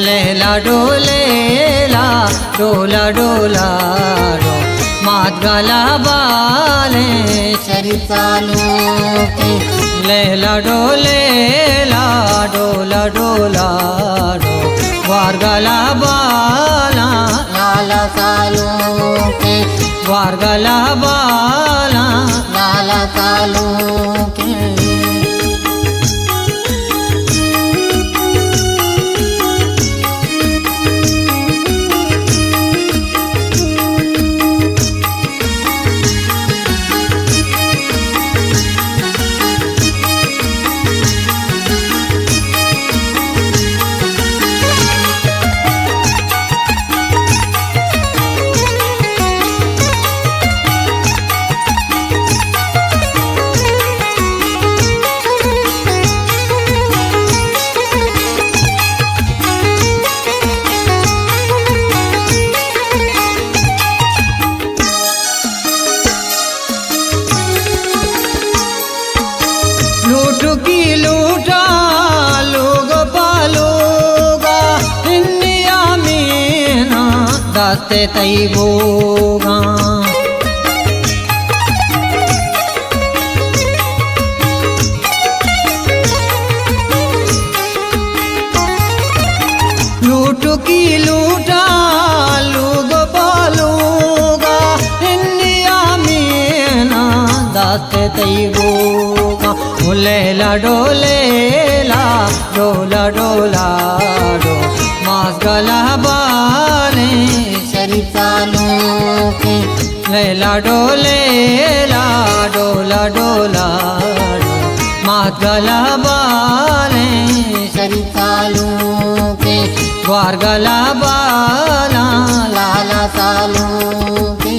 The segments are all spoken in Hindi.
लेला डोलेला डोला डोला डो मात गला बाले शरीर चालू के लेला डोलेला डोला डोला डो वार गला बाला लाला चालू के वार गला बाला लाला चालू के लूट की लूटा लोग पालोगा इंडिया में ना दास्ते तैबोगा लूट की लूटा लोग पालोगा इंडिया में ना दास्ते तैबोगा लेला डोलेला डोला डोला डो मास गला बाले शरीर चालू के लेला डोलेला डोला डोला डो मास गला बाले शरीर चालू के द्वार गला बाला लाला चालू के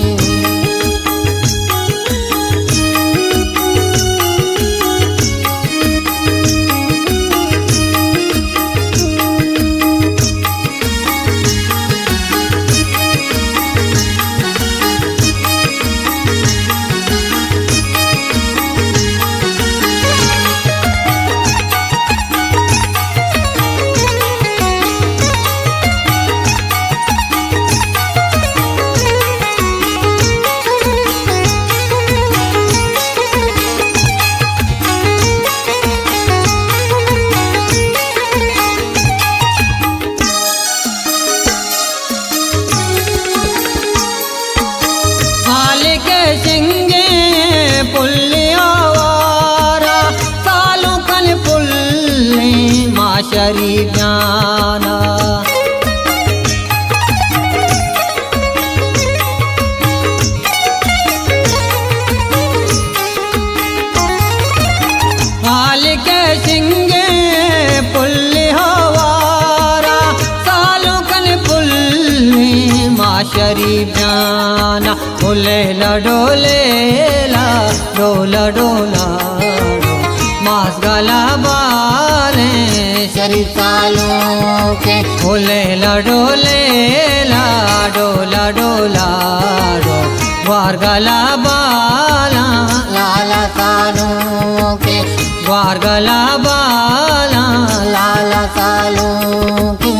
सिंगे पुल्लियावारा सालों कल पुल्ले माशरी जाना हाल के सिंगे पुल्लियावारा सालों कल पुल्ले माशरी जाना लेला डोलेला डोला डोला मास गला बाले शरीर चालू के लेला डोलेला डोला डोला डो वार गला बाला लाला चालू के वार गला बाला लाला चालू के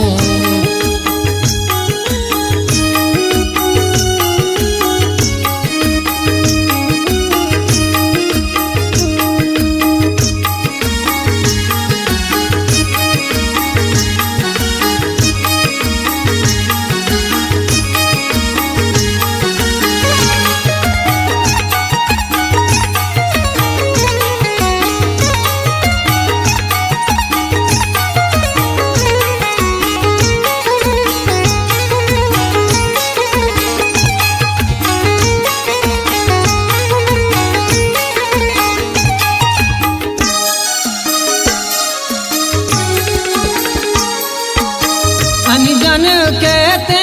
अनजन कहते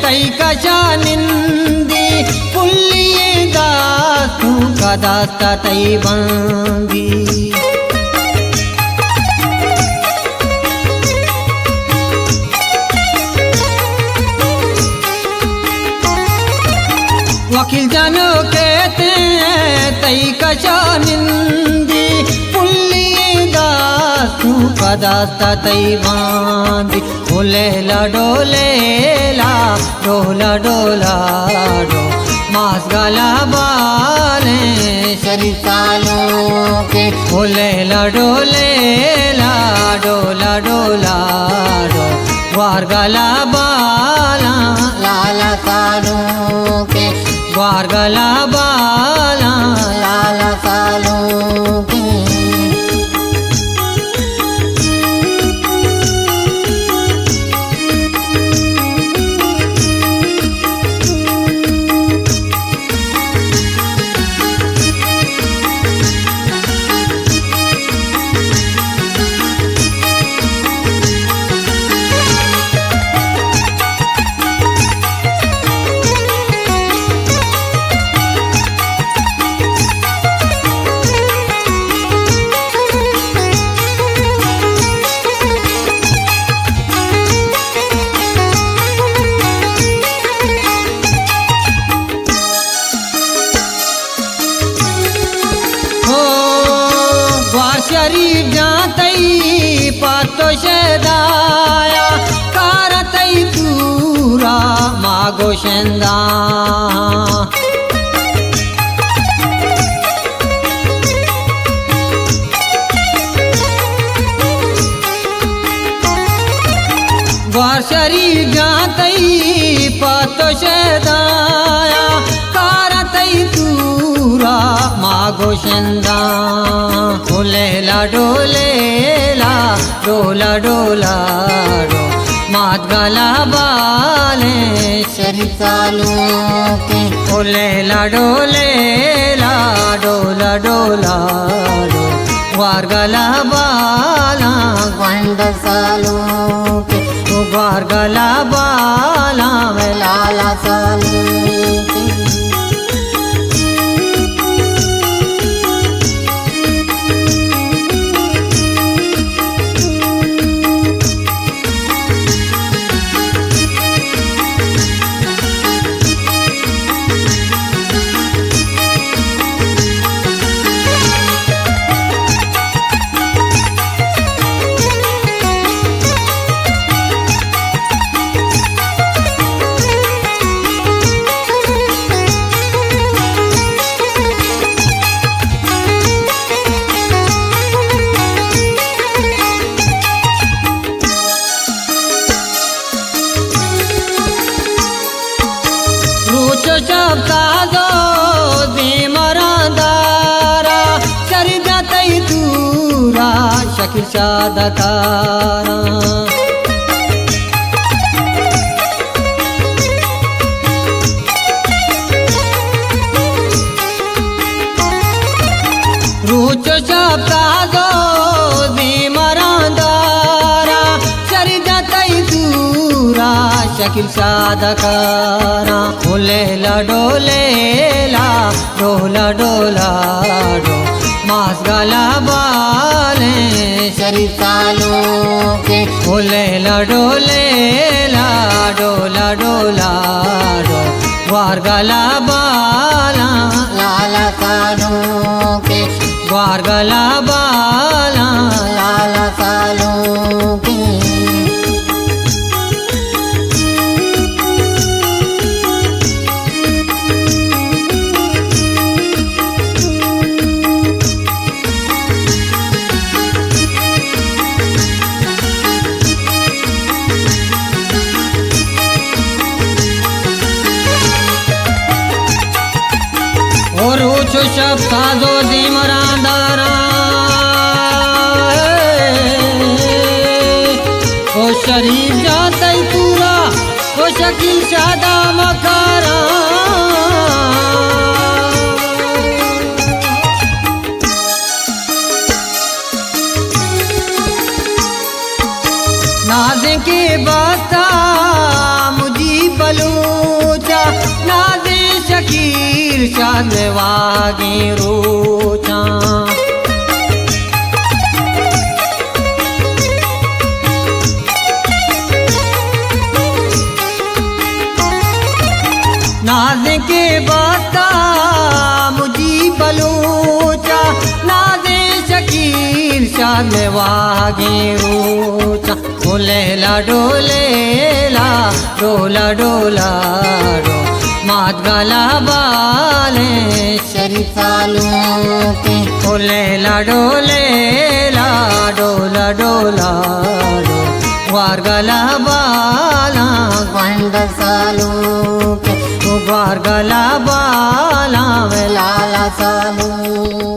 तई कशा निंदी पुल्लिए दासू का दास्ता तई बंदी वकील जानो कहते तई कशा निंदी पुल्लिए दासू का दस्त तई बांधी डोलेला डोलेला डोला डोला डो मास गला बाले शरीर सालों के डोलेला डोलेला डोला डोला डो ग्वार गला बाला लाला सालों के ग्वार गला बाला लाला सालों के शरीर जातई पातो शदाया कारतई पूरा मागो शंदा ग्वार शरीर जातई पातो शदाया कारतई पूरा मागो शंदा डोलेला डोलेला डोला डोला डो मात गला बाले शरीर सालों के डोलेला डोलेला डोला डोला डो ग्वार गला बाला गंड सालों के ग्वार गला बाला में लाला सालों के शब्दाजो बेमरादारा शरीर तई दूरा शकील शादकारा रूच शब्दाजो बेमरादारा शरीर तई दूरा शकील शादकारा डोलेला डोलेला डोला डोला डो मास गला बाले शरीर सालों के डोलेला डोलेला डोला डोला डो ग्वार गला बाला लाला सालों के ग्वार गला बाला लाला सालों के और ऊँचो शब्दाजो दिमरादारा ओ शरीर जातई पूरा ओ शकील शादा मकारा नाज़े के बाता मुझी बलूचा नाज़े शकील शाद वागे रोचा नाज़े के बाता मुझी बलूचा नाज़े शकील शाद साथ में वागे रोचा डोलेला डोलेला डोला डोला डो मात गला बाले शरीफालू के डोलेला डोलेला डोला डोला डो वार गला बाला ग्वांड सालू के वार गला बाला में लाला सालू